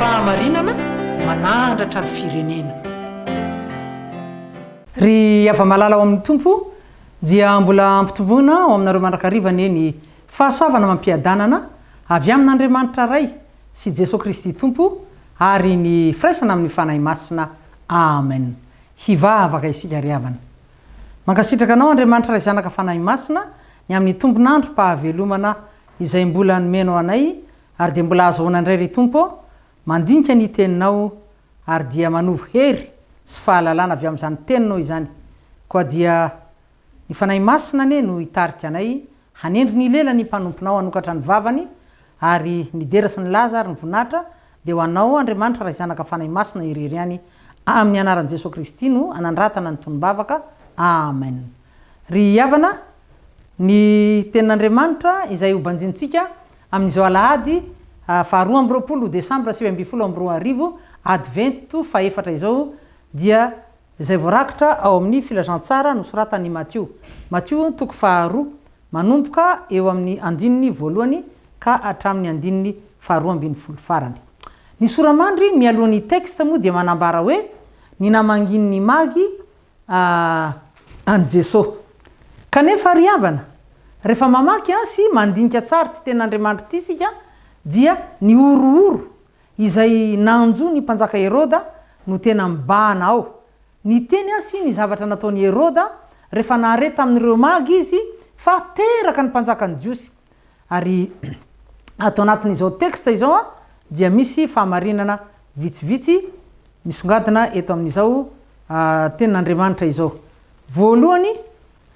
fahamarinana manandratra ny firenena. Ry ava-malala ao amin'ny tompo dia mbola ampitomboana ao aminareo mandrakarivana eny fahasoavana mampiadanana avy amin'Andriamanitra ray sy Jesosy Kristy tompo ary ny firaisana amin'ny fanahy masina. Amen. Hivavaka isika ry havana. Mankasitraka anao Andriamanitra ray zanaka fanahy masina ny amin'ny tombonandro pahavelomana izay mbola nomenao anay ary dia mbola azahoana indray ry tompo mandinika ny teninao ary dia manovo hery sy fahalalana avy amin'izany teninao izany. Koa dia ny fanahy masina ane no hitarika anay hanendry ny lela ny mpanomponao hanokatra ny vavany ary ny dera sy ny laza ary ny vonatra dia ho anao Andriamanitra ray zanaka fanahy masina irery any amin'ny anaran'i Jesosy Kristy no anandratana ny tonombavaka. Amen. Ry havana ny tenin'Andriamanitra izay hobanjintsika amin'izao alahady faharoa amby roapolo Desambra 2024 adventu faefatra izao dia izay voarakitra ao amin'ny filazantsara nosoratany Matthieu. Matthieu toko faharoa manomboka eo amin'ny andininy voalohany ka hatramin'ny andininy faharoa ambin'ny folo farany. Ny soramandry mialohan'ny texte moa dia manambara hoe ny namangin'ny magy an Jesosy. Kanefa ry havana rehefa mamaky sy mandinika tsara ty ten'Andriamanitra ty sika dia ny orooro izay nanjo ny mpanjaka Heroda no tena mibahana ao. Ny teny sy ny zavatra nataon'ny Heroda rehefa nahareta amin'ireo magy izy fa teraka ny mpanjakany Jiosy. Ary atao anatin'izao texte izao dia misy fahamarinana vitsivitsy misongadina eto amin'izao tenin'Andriamanitra izao. Voalohany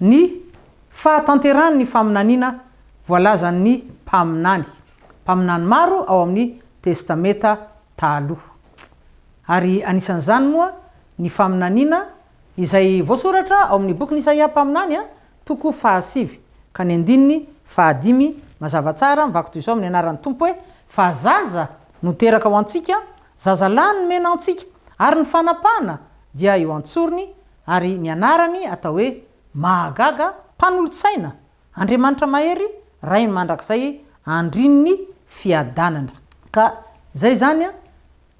ny fahatanterany ny faminaniana voalazan'ny mpaminany maro ao amin'ny testameta taloha. Ary anisan'izany moa ny faminaniana izay voasoratra ao amin'ny boky Isaia mpaminany toko fahasivy ka ny andininy fahadimy mazava tsara mivako toy izao amin'ny anaran'ny tompo hoe fa zaza no teraka ho antsika, zaza lahy no mena antsika ary ny fanapahana dia eo antsorony ary ny anarany atao hoe mahagaga mpanolotsaina, Andriamanitra mahery ray ny mandrakizay andrininy fiadanana. Ka zay zany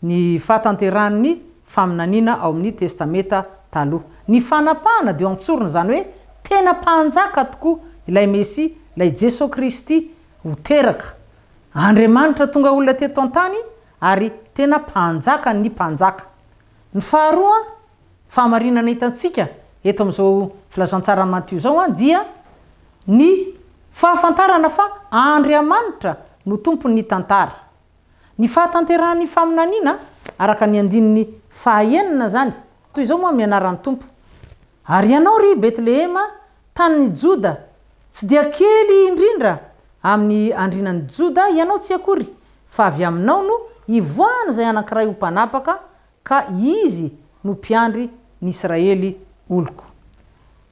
ny fahatanteran'ny faminaniana ao amin'ny testameta taloha. Ny fanapahana dia antsorony zany hoe tena mpanjaka tokoa ilay Mesy, ilay Jesosy Kristy ho teraka. Andriamanitra tonga olona teto an-tany ary tena mpanjaka ny mpanjaka. Ny faharoa fahamarinana hitantsika eto amin'izao filazantsara Matthieu zao dia ny fahafantarana fa Andriamanitra no tompony tantara. Ny fahatanteran'ny faminaniana araka ny andininy fahaenina zany toy izao moa amin'ny anaran'ny tompo. Ary ianao ry Betlehema tanin'ny Joda tsy dia kely indrindra amin'ny andrinan'ny Joda ianao tsy akory fa avy aminao no ivoana zay anankiray ho mpanapaka ka izy no mpiandry ny Israely oloko.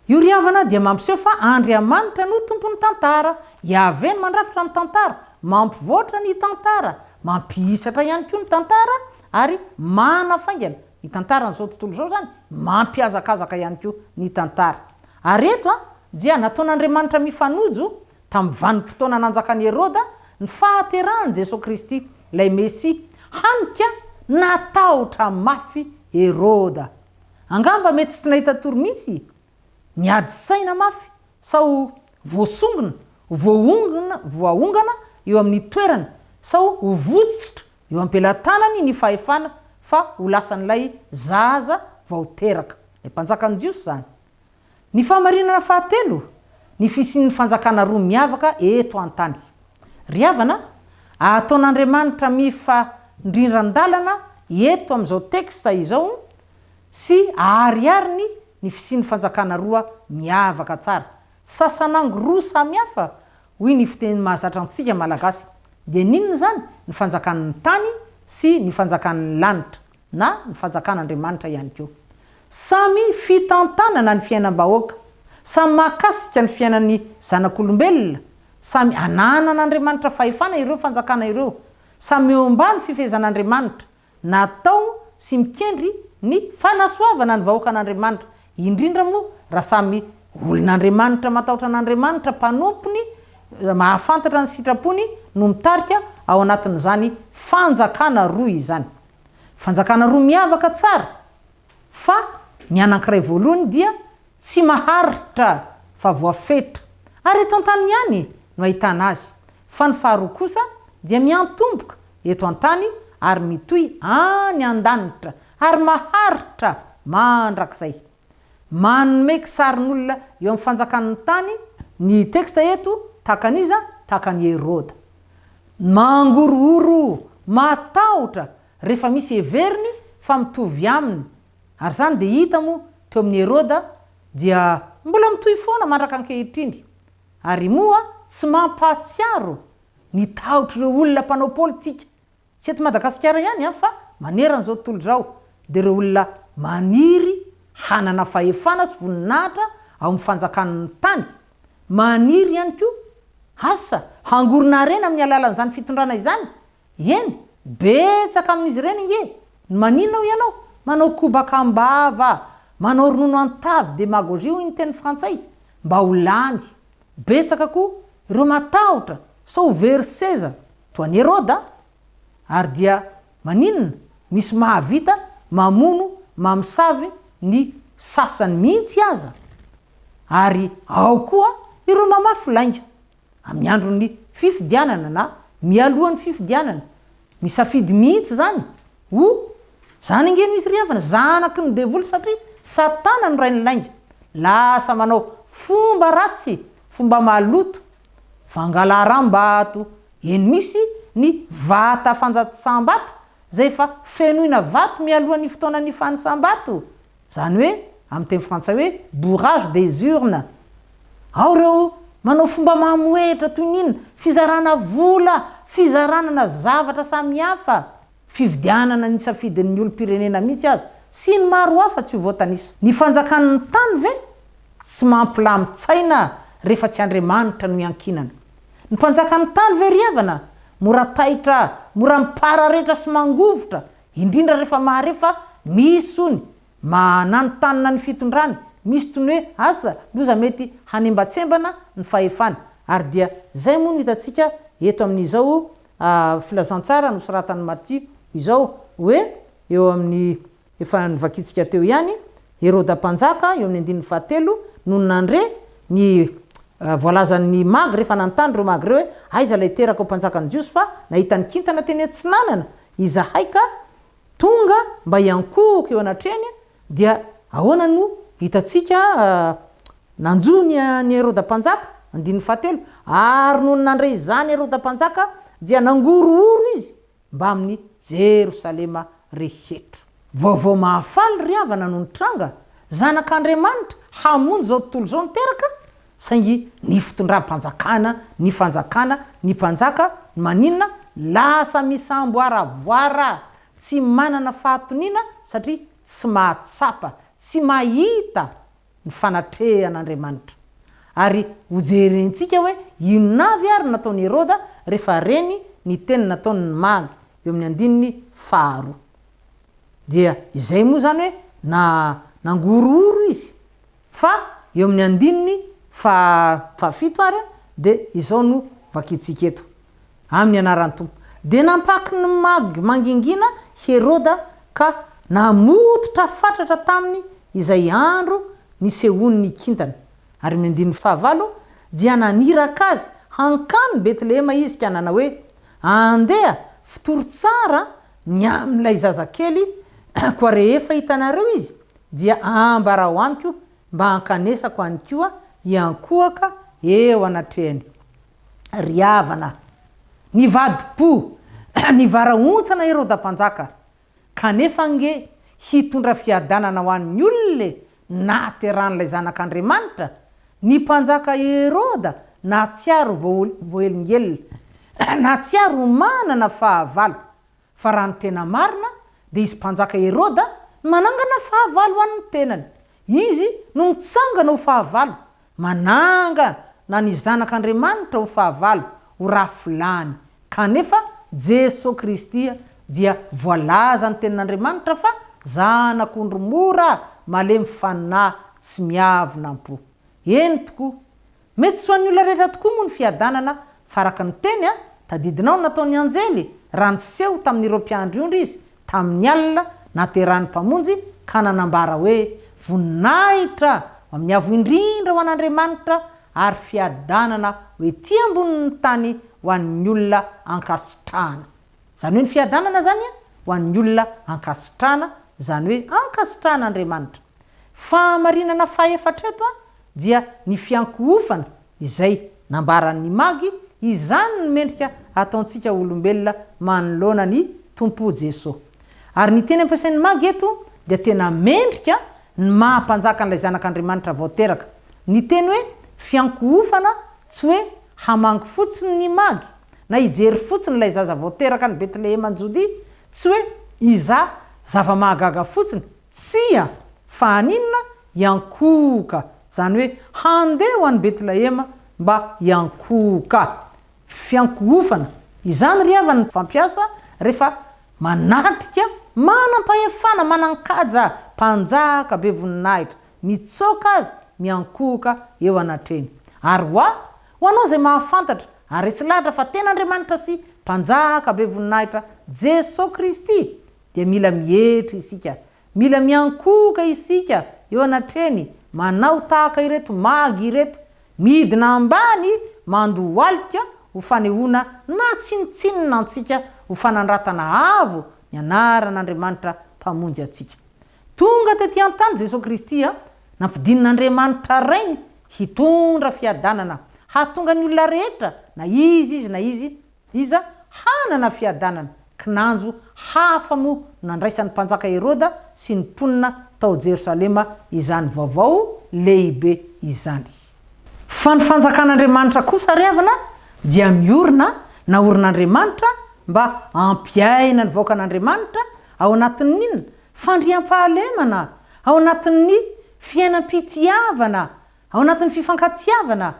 Io ry havana dia mampiseho fa Andriamanitra no tompony tantara, Yahvé no mandrafitra ny tantara, mampivoatra ny tantara, mampiisatra ihany koa ny tantara ary manafaingana ny tantara n'izao tontolo izao zany, mampiazakazaka ihany koa ny tantara. Ary eto dia nataon'Andriamanitra mifanojo tamin'ny vanim-potoana nanjakan'i Heroda ny fahaterahany Jesosy Kristy ilay Mesy hanika natahotra mafy Heroda. Angamba mety tsy nahita toromisy niady saina mafy sao voasongona voaongana eo amin'ny toerany sao ho votsitra eo ampelantanany ny fahefana fa ho lasan'ilay zaza vao teraka ny mpanjakany Jiosy zany. Ny fahamarinana fahatelo ny fisian'ny fanjakana roa miavaka eto an-tany. Ry havana ataon'Andriamanitra mifandrindran-dalana eto amin'izao texte izao sy ariariny ny fisian'ny fanjakana roa miavaka tsara. Sasan'ango roa samihafa hoy ny fiteny mahazatra antsika malagasy. Dia ninona zany? Ny fanjakan'ny tany sy ny fanjakan'ny lanitra na ny fanjakan'Andriamanitra ihany koa. Samy fitantanana ny fiainam-bahoaka, samy mahakasika ny fiainan'ny zanak'olombelona, samy ananan'Andriamanitra fahefana ireo fanjakana ireo, samy eo ambany fifehezan'Andriamanitra, natao sy mikendry ny fanasoavana ny vahoaka an'Andriamanitra, indrindra moa raha samy olon'Andriamanitra matahotra an'Andriamanitra mpanompony mahafantatra ny sitrapony no mitarika ao anatin'izany fanjakana roa izany. Fanjakana roa miavaka tsara fa ny anankiray voalohany dia tsy maharitra fa voafetra ary eto an-tany ihany no ahitana azy, fa ny faharoa kosa dia miantomboka eto an-tany ary mitohy any an-danitra ary maharitra mandrakizay. Manomeko sarin'olona eo amin'ny fanjakan'ny tany ny teksta eto takan'iza takany Herôda. Mangorohoro, matahotra rehefa misy heveriny fa mitovy aminy. Ary zany dia hita moa teo amin'ny Herôda dia mbola mitohy foana mandraka ankehitriny. Ary moa tsy mampahatsiaro ny tahotr'ireo olona mpanao politika. Tsy eto Madagasikara ihany fa maneran'izao tontolo izao. Dia ireo olona maniry hanana fahefana sy voninahitra ao amin'ny fanjakan'ny tany. Maniry ihany koa asa hangorona harena amin'ny alalan'izany fitondrana izany. Eny, betsaka amin'izy ireny nge. Maninona ianao? Manao kobakambava, manao ronono antavy démagogie hoy ny teny frantsay. Mba ho lany. Betsaka koa ireo matahotra sao verseza toa ny Herôda. Ary dia maninona? Misy mahavita mamono mamosavy ny sasany mihitsy aza. Ary ao koa ireo mamafy lainga amin'ny andron'ny fifidianana na mialohan'ny fifidianana. Misafidy mihitsy zany. Zany angeno izy riavana zanaky ny devoly satria satana no rainy lainga. Lasa manao fomba ratsy, fomba maloto, fangalaram-bato. Eny misy ny vata fanjatsambato zay fa fenoina vato mialohan'ny fotoanan'ny fanisambato. Zany hoe amin'ny teny frantsay hoe bourrage des urnes. Ao reo manao fomba mamoetra toy n'inona, fizarana vola, fizaranana zavatra samihafa, fividianana ny safidin'ny olom-pirenena mihitsy aza. Sy ny maro hafa tsy ho voatanisa. Ny fanjakan'ny tany ve tsy mampilamin-tsaina rehefa tsy Andriamanitra no iankinana. Ny mpanjakan'ny tany ve riavana mora taitra, mora mipararetra sy mangovotra, indrindra rehefa maharefa misy ony mananotanina ny fitondrany. Misy toy ny hoe asa loza mety hanembatsembana ny fahefana. Ary dia zay moa no hitantsika eto amin'izao filazantsara nosoratan'ny Matthieu izao hoe eo amin'ny efa nivakitsika teo ihany Herôda mpanjaka eo amin'ny 17 no nandre ny voalazan'ny magy rehefa nanontany reo magy reo hoe aiza lay teraka ao mpanjakany Jiosy fa nahita ny kintana teny Antsinanana izahay ka tonga mba hiankohoko eo anatreny. Dia ahoana no hitantsika nanjony ny Herôda mpanjaka 17 ary noho nandre izany Herôda mpanjaka dia nangorohoro izy mba amin'ny Jerosalema rehetra. Vaovao mahafaly riavana no nitranga zanak'Andriamanitra hamonjy zao tontolo zao niteraka saingy ny fitondram-panjakana, ny fanjakana, ny mpanjaka maninona lasa misamboaravoara, tsy manana fahatoniana satria tsy mahatsapa, tsy mahita ny fanatrehan'Andriamanitra. Ary hojerentsika hoe inona avy ary nataon'ny Herôda rehefa reny ny teny nataon'ny magy eo amin'ny 12. Dia izay moa zany hoe nangorohoro izy fa eo amin'ny 17 ary dia izao no vakitsika eto amin'ny anaran'ny Tompo. Dia nampaky ny magy mangingina Herôda ka namototra fatratra taminy izay andro nisehony kintana. Ary amin'ny 19 dia naniraka azy hankany Betlehema izy ka nana hoe andeha fitory tsara ny amin'ilay zazakely koa rehefa hitanareo izy dia ambarao amiko mba hankanesako any koa iankohaka eo anatrehany. Riavana ny vadi-po ny varaontsana Herôda mpanjaka kanefa nge hitondra fiadanana ho an'ny olona nateran'ilay zanak'Andriamanitra. Ny mpanjaka Herôda natsiaro voelingelina natsiaro manana fahavalo. Fa raha ny tena marina dia izy mpanjaka Herôda manangana fahavalo ho an'ny tenany. Izy no mitsangana ho fahavalo, mananga na ny zanak'Andriamanitra ho fahavalo ho rafilany. Kanefa Jesosy Kristy dia voalaza ny tenin'Andriamanitra fa zanak'ondro mora malemy fanahy tsy miavina ampo. Eny tokoa mety sy hoan'ny olona rehetra tokoa moa ny fiadanana faraka ny teny a tadidinao nataon'ny anjely raha niseho tamin'ireo mpiandry izy tamin'ny alina naterahany mpamonjy ka nanambara hoe voninahitra amin'ny avo indrindra ho an'Andriamanitra ary fiadanana hoe ty ambonin'ny tany ho an'ny olona ankasitrahana. Zany hoe ny fiadanana zany a ho an'ny olona ankasitrahana, zany hoe ankasitrahana Andriamanitra. Fahamarinana faefatra eto a dia ny fiankohofana izay nambaran'ny magy izany ny mendrika ataontsika olombelona manoloana ny Tompo Jesosy. Ary ny teny ampiasain'ny magy eto dia tena mendrika ny mahampanjaka an'ilay zanak'Andriamanitra vao teraka. Ny teny hoe fiankohofana tsy hoe hamangy fotsiny ny magy na hijery fotsiny ilay zaza vao teraka ny Betleheman-Jodia, tsy hoe iza zava-mahagaga fotsiny, tsia fa aninona iankohoka, zany hoe handeha ho an'ny Betlehema mba iankohoka. Fiankohofana izany ry havana fampiasa rehefa manatrika manam-pahefana manan-kaja mpanjaka be voninahitra mitsoka azy miankohoka eo anatreny. Ary ho anao zay mahafantatra ary resy lahatra fa tena Andriamanitra sy mpanjaka be voninahitra Jesosy Kristy dia mila mihetra isika, mila miankohoka isika eo anatreny, manao tahaka ireto magy ireto, midina ambany mandohalika ho fanehoana na tsinotsinona antsika ho fanandratana avo ny anaran'Andriamanitra mpamonjy atsika. Tonga tetỳ an-tany Jesosy Kristy nampidin'Andriamanitra rainy hitondra fiadanana, hahatonga ny olona rehetra na izy na iza hanana fiadanana. Kinanjo hafa moa nandraisan'ny mpanjaka Heroda sy ny mponina tao Jerosalema izany vaovao lehibe izany. Fa ny fanjakan'Andriamanitra kosa ry havana dia miorina na orin'Andriamanitra mba ampiaina ny vahoakan'Andriamanitra ao anatin'ny inona? Fandriam-pahalemana, ao anatin'ny fiainam-pitiavana, ao anatin'ny fifankatiavana,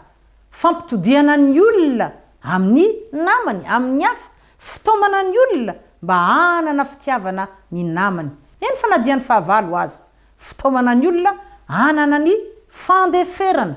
fampitodiana ny olona amin'ny namany, amin'ny hafa, fitaomana ny olona mba hanana fitiavana ny namany. Eny fanadian'ny fahavalo azy. Fitaomana ny olona hanana ny fandeferana,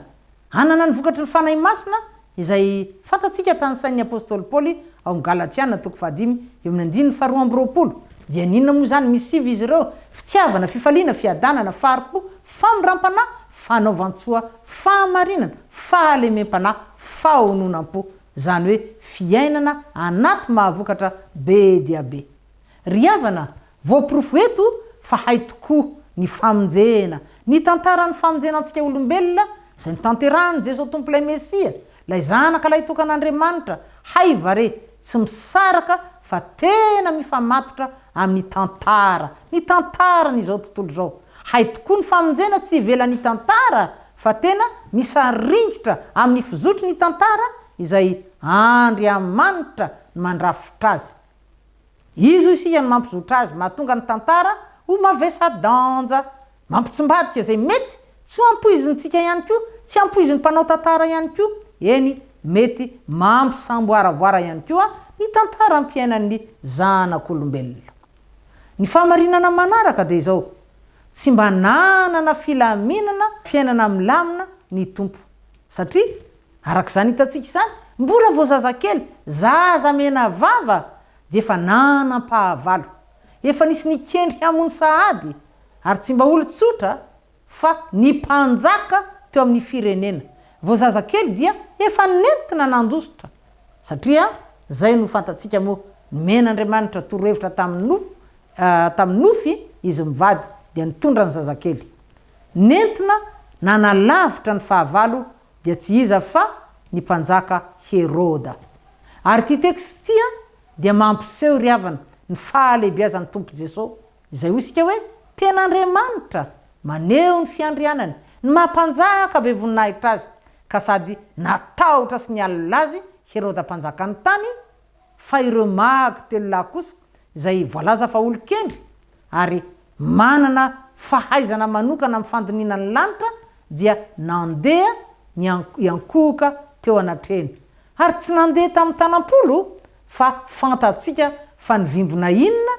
hanana ny vokatry ny fanahy masina izay fantatsika tany sain'ny apôstôly Paoly ao amin'ny Galatiana 5:1-2. Dia ninona moa zany misivy izy ireo? Fitiavana, fifaliana, fiadanana, faharipo, famirampana, fanaovantsoa, fahamarinana, fahalemem-panahy, fahononam-po. Zany hoe fiainana anaty mahavokatra be dia be. Ry havana, voapirofo eto fa hay tokoa ny famonjena, ny tantaran'ny famonjena antsika olombelona, izay ny tanterahany Jesosy Tompo ilay Mesia, lay zanaka lay tokan'Andriamanitra, hay vare tsy misaraka fa tena mifamatotra amin'ny tantara, ny tantaran'izao tontolo zao. Hay tokoa ny famonjena tsy ivelan'ny tantara fa tena misarindritra amin'ny fizotry ny tantara izay Andriamanitra ny mandrafitra azy. Izy isika ny mampizotra azy, mahatonga ny tantara ho mavesa-danja, mampitsimbadika izay mety tsy ho ampoizintsika ihany koa, tsy ampoizin'ny mpanao tantara ihany koa. Eny, mety mampisamboaravoara ihany koa ny tantara ampiainan'ny zanak'olombelona. Ny fahamarinana manaraka dia izao, tsy mba nanana filaminana, fiainana milamina ny Tompo. Satria arak'izany hitantsika izany, mbola vao zazakely, zaza mena vava, dia efa nanam-pahavalo, efa nisy nikendry hamony sahady, ary tsy mba olo-tsotra fa ny mpanjaka teo amin'ny firenena. Vao zazakely dia efa nentina nandositra. Satria zay no fantatsika moa, men'Andriamanitra torohevitra tamin'ny nofy izy mivady dia nitondra ny zazakely. Nentina nanalavitra ny fahavalo dia tsy iza fa ny mpanjaka Heroda. Ary ty teksty dia mampiseho ry havana ny fahalehibiazan'ny Tompo Jesosy, izay ho isika hoe ten'Andriamanitra maneho ny fiandrianany, ny mampanjaka be voninahitra azy, ka sady natahotra sy nialina azy Heroda mpanjaka ny tany, fa ireo magy telo lahy kosa izay voalaza fa olo-kendry ary manana fahaizana manokana amin'ny fandiniana ny lanitra dia nandeha iankohoka teo anatreny. Ary tsy nandeha tamin'ny tanam-polo fa fantatsika fa nivimbona inona?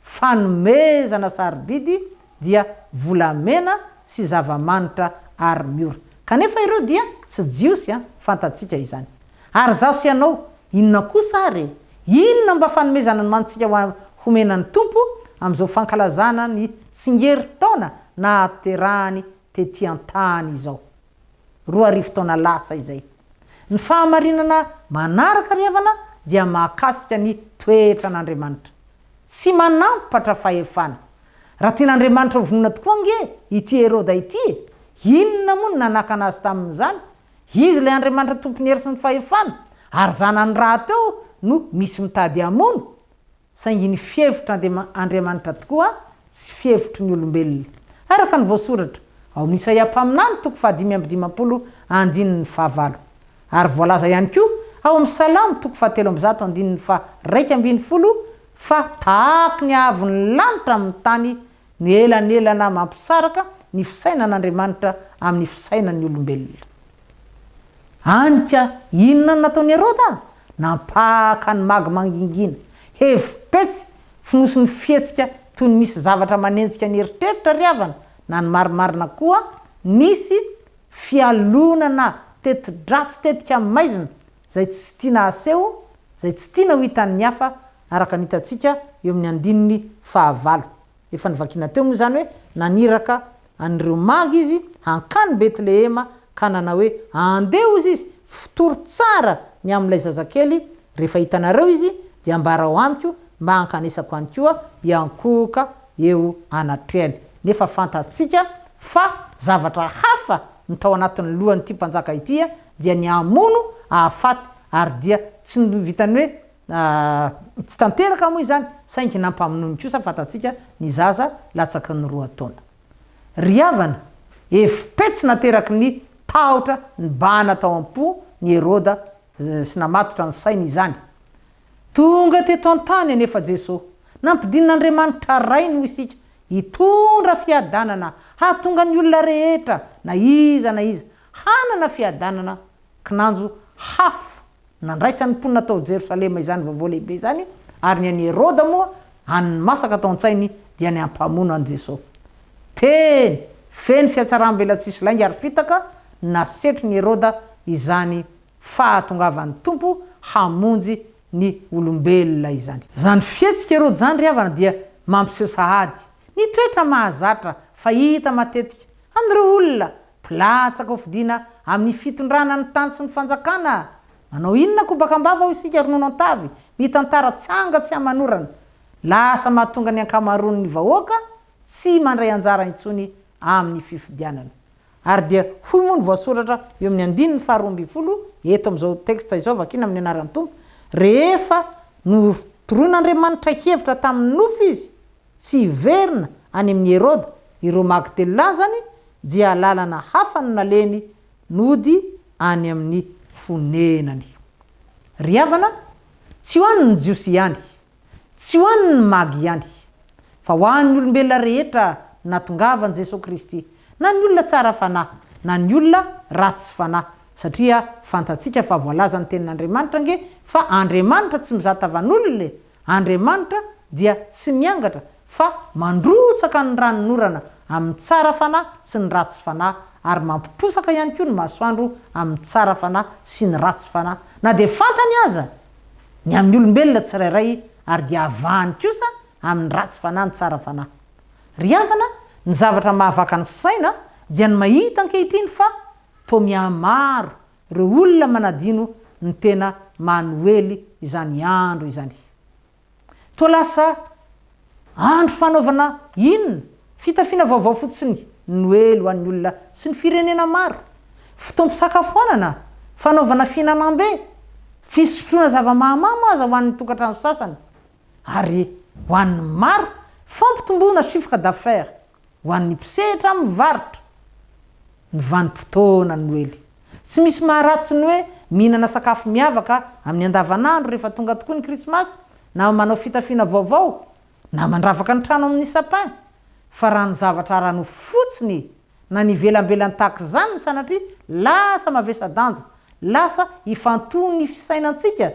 Fanomezana sarobidy dia volamena sy zava-manitra ary miora. kanefa ireo dia tsy jiosy fantatsika izany. Ary zaho sy anao inona kosa ary inona mba fanomezana ny mantsika homenany tompo am'izao fankalazana ny tsingery taona na terany tety an-tany izao 2 taona lasa izay. Ny fahamarinana manaraka riavana dia mahakasika ny toetra n'Andriamanitra tsy manampatra fahefana. Raha tian'Andriamanitra vonona tokoa nge ity Heroda ity, inona moa nanaka anazy tamin'izany? Izy le Andriamanitra tompony hery sy ny fahefana ary zanany raha teo no misy mitady amono. Saingy ny fihevitra Andriamanitra tokoa tsy fihevitry ny olombelona. Araka ny voasoratra ao amin'ny Isaia mpaminany 5:5 ary voalaza ihany koa ao amin'ny Salamo 7:1 fa tahaka ny avy ny lanitra amin'ny tany ny elanelana mampisaraka ny fisainan'Andriamanitra amin'ny fisainan'ny olombelona. Anika inona nataony Heroda? Nampaka ny magy mangingina hevipetsy finosiny fihetsika toy ny misy zavatra manenjika ny eritreritra riavana na ny marimarina koa nisy fialonana teti-dratsy tetika maizina zay tsy tiana aseho, zay tsy tiana ho hitan'ny hafa araka ny hitatsika eo amin'ny 5. Efa nivakina teo moa zany hoe naniraka an'ireo magy izy hankany Betlehema ka nanao hoe andeo izy fitory tsara ny amin'ilay zazakely. Rehefa hitanareo izy dia ambarao amiko mba hankanesako any koa iankoka eo anatrehany. Nefa fantatsika fa zavatra hafa nytao anatin'ny lohan'ity mpanjaka ity dia ny amono ahafaty ary dia tsy vitany hoe tsy tanteraka moa izany saingy nampamonony kosa fantatsika ny zaza latsaky ny 2 taona. Riavana efipetsy nateraky ny tahotra ny bana tao am-po ny Heroda sy namatotra ny sainy izany. Tonga teto an-tany nefa Jesosy nampidin'Andriamanitra rainy ho isika hitondra fiadanana hahatonga ny olona rehetra na iza hanana fiadanana kinanjo hafo nandraisan'ny mponina tao Jerosalema izany vaovao lehibe zany. Ary ny an'i Heroda moa any masaka tao an-tsainy dia ny ampamono an Jesosy. Teny feny fiatsaram-bela tsisy lainga ary fitaka nasetry ny Heroda izany fahatongavan'ny tompo hamonjy ny olombelona izany. Zany fietsika Heroda zany riavana dia mampiseho sahady ny toetra mahazatra fahita matetika amin'ireo olona pilatsaka fidina amin'ny fitondrana ny tany sy ny fanjakana. Manao inona kobakambava ho isika ronono an-tavy mitantara tsanga tsy amanorana lasa mahatonga ny ankamaroan'ny vahoaka tsy mandray anjara intsony amin'ny fifidianana. Ary dia hoy moa ny voasoratra eo amin'ny 2:12 eto amin'izao teksta izao vakina amin'ny anaran'ny tompo. Rehefa no toroin'Andriamanitra hevitra tamin'ny nofo izy tsy verina any amin'ny Heroda ireo magitelona zany dia lalana hafa no naleny nody any amin'ny fonenany. Riavana tsy ho an'ny jiosy ihany, tsy ho an'ny magy ihany, fa ho an'ny olombelona rehetra natongavan Jesosy Kristy, na ny olona tsara fanahy na ny olona ratsy fanahy. Satria fantatsika fa voalaza ny tenin'Andriamanitra nge fa Andriamanitra tsy mizatavan'olona, Andriamanitra dia tsy miangatra fa mandrotsaka ny ranonorana amin'ny tsara fanahy sy ny ratsy fanahy ary mampiposaka ihany koa ny masoandro amin'ny tsara fanahy sy ny ratsy fanahy. Na dia fantany aza ny amin'ny olombelona tsirairay ary dia avahany kosa amin'ny ratsy fanahy ny tsara fanahy. Riavana ny zavatra mahavaka ny saina dia ny mahita ankehitriny fa to mihamaro ireo olona manadino ny tena Manuely izany andro izany. To lasa andro fanaovana inona fitafiana vaovao fotsiny Noely ho an'ny olona sy ny firenena maro, fitompisakafoanana, fanaovana fihinanam-be, fisotroana zava-mahamamo aza ho an'ny tokantrano sasany ary ho an'ny maro fampitomboana chiffre d'affaires ho an'ny mpisetra amin'ny varotra ny vanim-potoana ny Noely. Tsy misy maharatsy ny hoe mihinana sakafo miavaka amin'ny andavanandro rehefa tonga tokoa ny krismasy na manao fitafiana vaovao na mandravaka ny trano amin'ny sapin, fa raha ny zavatra arano fotsiny na ny velambelany tahaka izany sanatria lasa mavesa-danja, lasa ifantony ny fisainantsika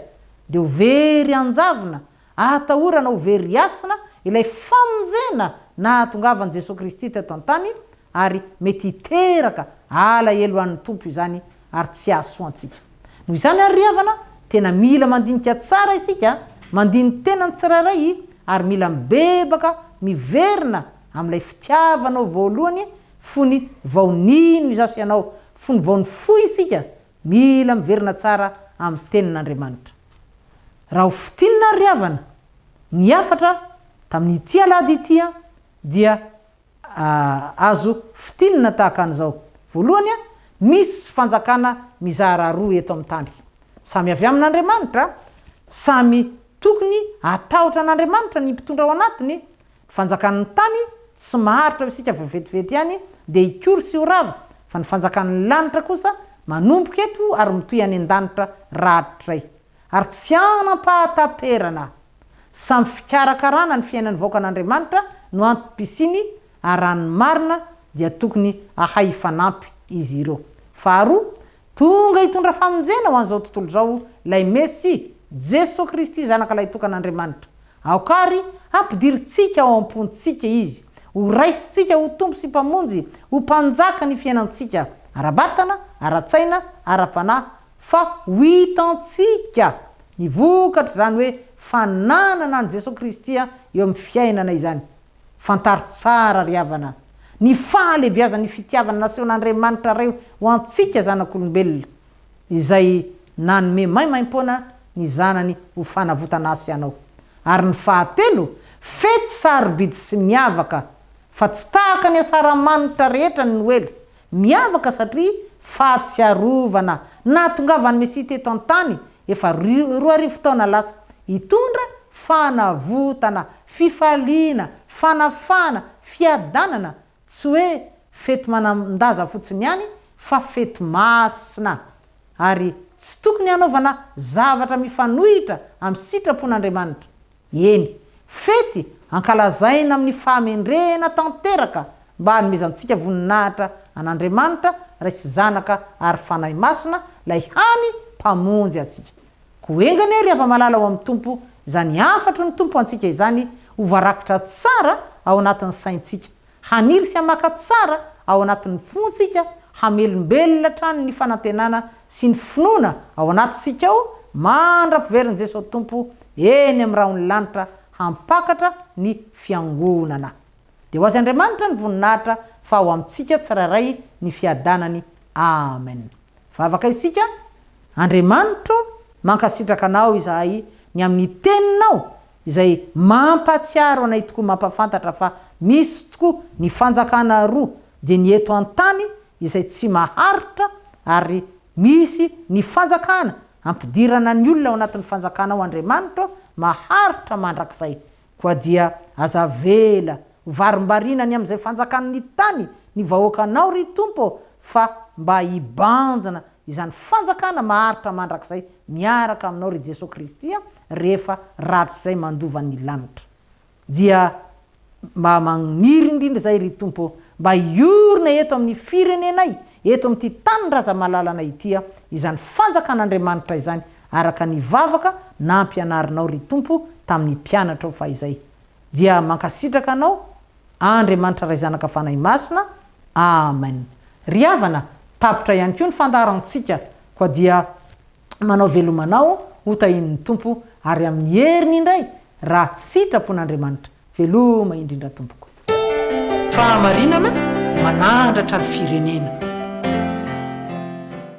dia ho very anjavina, atahorana ho very asina ilay famonjena na hatongavan Jesosy Kristy teto an-tany ary mety hiteraka alahelo an'ny tompo izany ary tsy asoantsika. Noho izany ary riavana tena mila mandinika tsara isika, mandiny tena ny tsirairay ary mila mibebaka miverina amin'ilay fitiavanao voalohany fony vaonino izasy ianao, fony vaony foy isika mila miverina tsara amin'ny tenin'Andriamanitra. Raha ho fitinina riavana ny afatra tamin'ity alady ity dia azo fitinina tahaka an'izao. Voalohany misy fanjakana mizara roa eto amin'ny tany, samy avy amin'Andriamanitra, samy tokony atahotra an'Andriamanitra ny mpitondra ao anatiny. Fanjakan'ny tany tsy maharitra isika vetivety ihany dia hikory sy ho rava, fa ny fanjakan'ny lanitra kosa manomboka eto ary mitoy any an-danitra ratitray, ary tsy anam-pahataperana. Samy fikarakarana ny fiainan'ny vahoakan'Andriamanitra no antom-pisiny ary ranony marina dia tokony ahay fanampy izy ireo. Faharoa, tonga hitondra famonjena ho an'izao tontolo zao lay Mesy Jesosy Kristy zanak'ilay tokan'Andriamanitra. Aokary ampidiritsika ao am-pontsika izy, ho raisitsika ho tompo sy mpamonjy, ho mpanjaka ny fiainantsika ara-batana, ara-tsaina, ara-panahy, fa ho hitantsika ny vokatra zany hoe fananana an' Jesosy Kristy eo amin'ny fiainana izany. Fantaro tsara riavana ny fahalebiazan'ny fitiavana nasehon'Andriamanitra reo ho antsika zanak'olombelona, izay nanome maimaimpona ny zanany ho fanavotana asy ianao. Ary ny fahatelo, fety sarobidy sy miavaka, fa tsy tahaka ny asaramanitra rehetra ny Noely, miavaka satria fahatsiarovana natongavany Mesy teto an-tany efa 2000 taona lasa, hitondra fanavotana, fifaliana, fanafana, fiadanana, tsy hoe fety manandaza fotsiny ihany fa fety masina. Ary tsy tokony hanaovana zavatra mifanohitra amin'ny sitrapon'Andriamanitra. Eny, fety ankalazaina amin'ny fahamendrena tanteraka mba hanomezantsika voninahitra an'Andriamanitra raisy zanaka ary fanahy masina lay hany mpamonjy atsika. Koengany ery ava malala ao amin'ny tompo, izany afatry ny tompo antsika izany ho varakitra tsara ao anatin'ny saintsika, haniry sy hamaka tsara ao anatin'ny fontsika, hamelombelona trany ny fanantenana sy ny finoana ao anatsika ao, mandra-piveriny Jesosy tompo eny amin'ny rahony lanitra hampakatra ny fiangonana. Dia ho azy Andriamanitra ny voninahitra fa ho amintsika tsirairay ny fiadanany. Amen. Vavaka isika, Andriamanitra mankasitraka anao izahay ny amin'ny teninao izay mampatsiaro anay tokoa, mampafantatra fa misy tokoa ny fanjakana roa, dia ny eto an-tany izay tsy maharitra ary misy ny fanjakana ampidirana ny olona ao anatin'ny fanjakana ao Andriamanitra maharitra mandrakizay. Koa dia aza vela varimbarinany amin'izay fanjakan'ny tany ny vahoakanao ry tompo, fa mba hibanjana izany fanjakana maharitra mandrakizay miaraka aminao ry Jesosy Kristy rehefa ratrizay mandovan'ny lanitra. Dia mba magniry indrindra zay ry tompo, mba iorina eto amin'ny firenenay, eto amin'ity tany-draza malalanay ity izany fanjakan'Andriamanitra izany, araka ny vavaka nampianarinao ry tompo tamin'ny mpianatra fa izay. Dia mankasitraka anao Andriamanitra ray zanaka fanahy masina. Amen. Riavana tapitra ihany koa ny fandarantsika, koa dia manao velomanao ho tahin'ny tompo ary amin'ny heriny indray raha sitrapon'Andriamanitra. Veloma indrindra tompoko. Fahamarinana manandratra ny firenena.